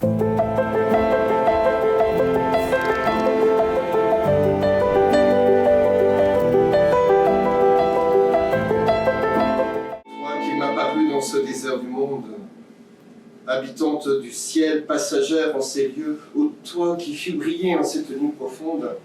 Toi qui m'as paru dans ce désert du monde, habitante du ciel, passagère en ces lieux, ô toi qui fus briller en cette nuit profonde.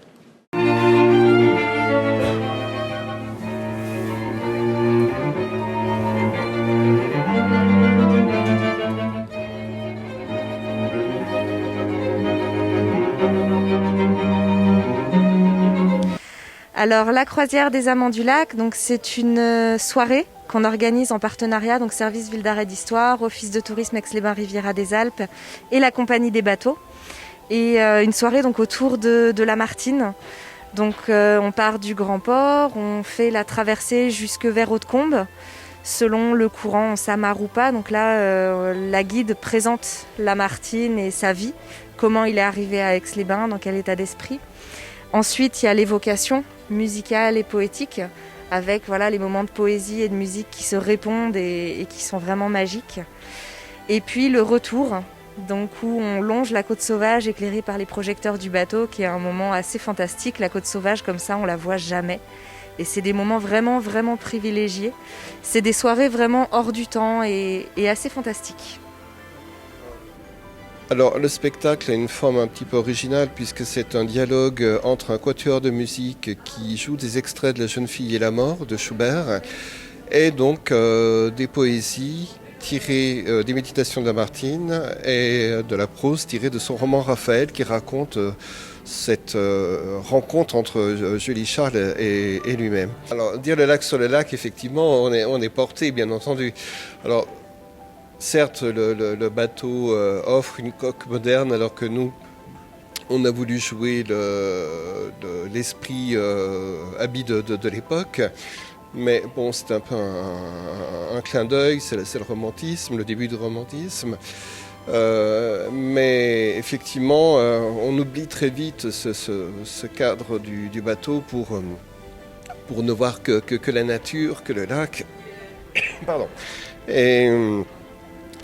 Alors la croisière des Amants du Lac, donc c'est une soirée qu'on organise en partenariat, donc Service Ville d'Arrêt d'Histoire, Office de Tourisme Aix-les-Bains Riviera des Alpes et la Compagnie des Bateaux. Et une soirée donc autour de la Martine. Donc on part du Grand Port, on fait la traversée jusque vers Hautecombe, selon le courant Samar ou pas. Donc là, la guide présente la Martine et sa vie, comment il est arrivé à Aix-les-Bains, dans quel état d'esprit. Ensuite, il y a l'évocation musicale et poétique, avec voilà, les moments de poésie et de musique qui se répondent et qui sont vraiment magiques. Et puis le retour, donc où on longe la côte sauvage éclairée par les projecteurs du bateau, qui est un moment assez fantastique. La côte sauvage, comme ça, on la voit jamais. Et c'est des moments vraiment, vraiment privilégiés. C'est des soirées vraiment hors du temps et assez fantastiques. Alors le spectacle a une forme un petit peu originale puisque c'est un dialogue entre un quatuor de musique qui joue des extraits de La jeune fille et la mort de Schubert et donc des poésies tirées des méditations de Lamartine et de la prose tirée de son roman Raphaël qui raconte cette rencontre entre Julie Charles et lui-même. Alors dire le lac sur le lac, effectivement, on est porté bien entendu. Alors certes, le bateau offre une coque moderne alors que nous, on a voulu jouer l'esprit habit de l'époque. Mais bon, c'est un peu un clin d'œil, c'est le romantisme, le début du romantisme. Mais effectivement, on oublie très vite ce cadre du bateau pour ne voir que la nature, que le lac. Pardon. Et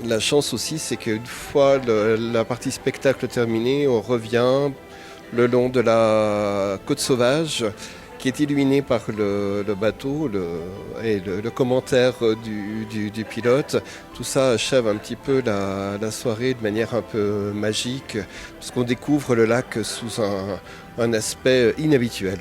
la chance aussi, c'est qu'une fois la partie spectacle terminée, on revient le long de la côte sauvage qui est illuminée par le bateau et le commentaire du pilote. Tout ça achève un petit peu la soirée de manière un peu magique parce qu'on découvre le lac sous un aspect inhabituel.